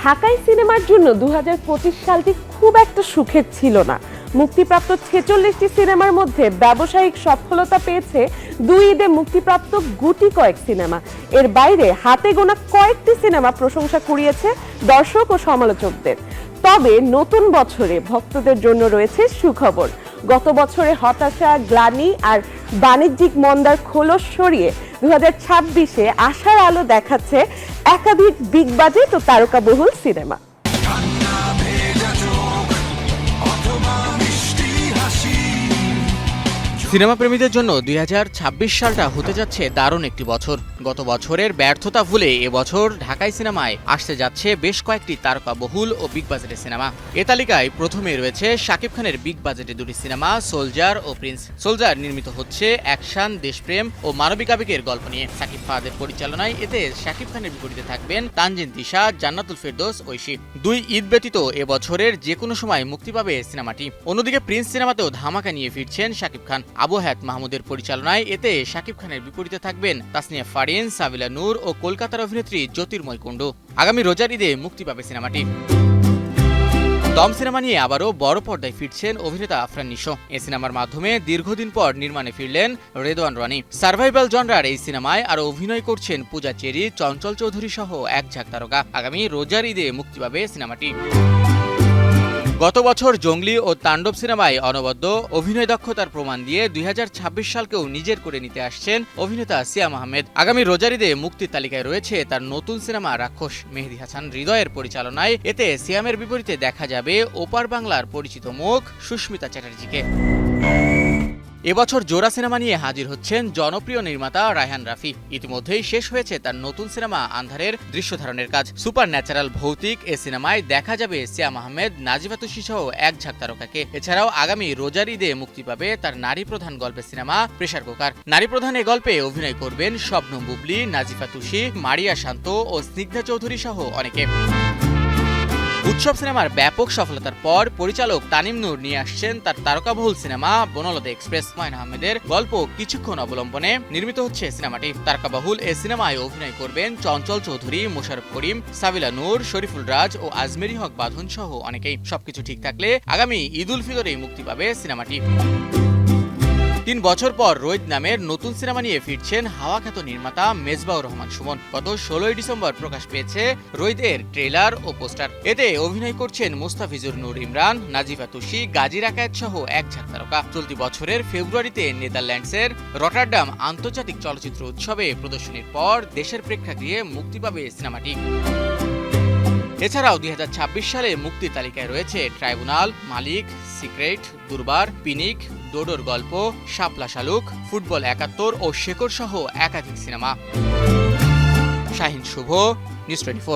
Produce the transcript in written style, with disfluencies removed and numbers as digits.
ঢাকাই সিনেমার জন্য ২০২৫ সালটি খুব একটা সুখের ছিল না। মুক্তিপ্রাপ্ত ৪৬টি সিনেমার মধ্যে ব্যবসায়িক সফলতা পেয়েছে দুই ঈদে মুক্তিপ্রাপ্ত গুটি কয়েক সিনেমা। এর বাইরে হাতে গোনা কয়েকটি সিনেমা প্রশংসা কুড়িয়েছে দর্শক ও সমালোচকদের। তবে নতুন বছরে ভক্তদের জন্য রয়েছে সুখবর। গত বছরে হতাশা, গ্লানি আর বাণিজ্যিক মন্দার খোলস সরিয়ে 2026-এ আশার আলো দেখাচ্ছে একাধিক বিগ বাজেট ও তারকাবহুল সিনেমা। সিনেমা প্রেমীদের জন্য 2026 সালটা হতে যাচ্ছে দারুণ একটি বছর। গত বছরের ব্যর্থতা ভুলে এবছর ঢাকাই সিনেমায় আসতে যাচ্ছে বেশ কয়েকটি তারকাবহুল ও বিগ বাজেটের সিনেমা। এ তালিকায় প্রথমে রয়েছে শাকিব খানের বিগ বাজেটের দুটি সিনেমা সোলজার ও প্রিন্স। সোলজার নির্মিত হচ্ছে অ্যাকশন, দেশপ্রেম ও মানবিক আবেগের গল্প নিয়ে। সাকিব ফাহাদের পরিচালনায় এতে শাকিব খানের বিপরীতে থাকবেন তানজিন তিশা, জান্নাতুল ফেরদৌস, ঐশী। দুই ঈদ ব্যতীত এবছরের যে কোনো সময় মুক্তি পাবে সিনেমাটি। অন্যদিকে প্রিন্স সিনেমাতেও ধামাকা নিয়ে ফিরছেন শাকিব খান। আবু হায়াত মাহমুদের পরিচালনায় এতে শাকিব খানের বিপরীতে থাকবেন তাসনিয়া ফারিন, সাবিলা নূর ও কলকাতার অভিনেত্রী জ্যোতির্ময় কুণ্ডু। আগামী রোজার ঈদে মুক্তি পাবে সিনেমাটি। দম সিনেমা নিয়ে আবারও বড় পর্দায় ফিরছেন অভিনেতা আফরান নিশো। এই সিনেমার মাধ্যমে দীর্ঘদিন পর নির্মাণে ফিরলেন রেদওয়ান রানী। সার্ভাইভাল জনরার এই সিনেমায় আরও অভিনয় করছেন পূজা চেরি, চঞ্চল চৌধুরী সহ এক ঝাঁক তারকা। আগামী রোজার ঈদে মুক্তি পাবে সিনেমাটি। গত বছর জঙ্গলি ও তাণ্ডব সিনেমায় অনবদ্য অভিনয় দক্ষতার প্রমাণ দিয়ে 2026 সালকেও নিজের করে নিতে আসছেন অভিনেতা সিয়াম আহমেদ। আগামী রোজার ঈদে মুক্তির তালিকায় রয়েছে তার নতুন সিনেমা রাক্ষস। মেহেদী হাসান হৃদয়ের পরিচালনায় এতে সিয়ামের বিপরীতে দেখা যাবে ওপার বাংলার পরিচিত মুখ সুস্মিতা চ্যাটার্জিকে। এবছর জোড়া সিনেমা নিয়ে হাজির হচ্ছেন জনপ্রিয় নির্মাতা রায়হান রাফি। ইতিমধ্যেই শেষ হয়েছে তার নতুন সিনেমা আন্ধারের দৃশ্য ধারণের কাজ। সুপার ন্যাচারাল ভৌতিক এ সিনেমায় দেখা যাবে সিয়াম আহমেদ, নাজিফা তুষি সহ এক ঝাঁক তারকাকে। এছাড়াও আগামী রোজার ঈদে মুক্তি পাবে তার নারী প্রধান গল্পের সিনেমা প্রেসার কুকার। নারী প্রধান এ গল্পে অভিনয় করবেন শবনম বুবলী, নাজিফা তুষি, মারিয়া শান্ত ও স্নিগ্ধা চৌধুরী সহ অনেকে। উৎসব সিনেমার ব্যাপক সফলতার পর পরিচালক তানিম নূর নিয়ে আসছেন তার তারকাবহুল সিনেমা বনলতা এক্সপ্রেস। হুমায়ূন আহমেদের গল্প কিছুক্ষণ অবলম্বনে নির্মিত হচ্ছে সিনেমাটি। তারকাবহুল এ সিনেমায় অভিনয় করবেন চঞ্চল চৌধুরী, মোশাররফ করিম, সাবিলা নূর, শরীফুল রাজ ও আজমেরি হক বাঁধন সহ অনেকেই। সবকিছু ঠিক থাকলে আগামী ঈদ উল ফিতরেই মুক্তি পাবে সিনেমাটি। ৩ বছর পর রোহিত নামের নতুন সিনেমা নিয়ে ফিরছেন হাওয়া খ্যাত নির্মাতা মেজবাউর রহমান সুমন। গত ১৬ ডিসেম্বর প্রকাশ পেয়েছে রোহিতের ট্রেলার ও পোস্টার। এতে অভিনয় করছেন মুস্তাফিজুর নূর ইমরান, নাজিফা তুষি, গাজী রাকায়েত সহ এক ঝাঁক তারকা। চলতি বছরের ফেব্রুয়ারিতে নেদারল্যান্ডসের রটারডাম আন্তর্জাতিক চলচ্চিত্র উৎসবে প্রদর্শনীর পর দেশের প্রেক্ষাগৃহে মুক্তি পাবে সিনেমাটি। এছাড়াও 2026 সালে মুক্তির তালিকায় রয়েছে ট্রাইব্যুনাল, মালিক, সিক্রেট, দুর্বার, পিনিক, ডোডোর গল্প, শাপলা শালুক, ফুটবল ৭১ ও শেকড় সহ একাধিক সিনেমা। শাহিন শুভ, নিউজ 24।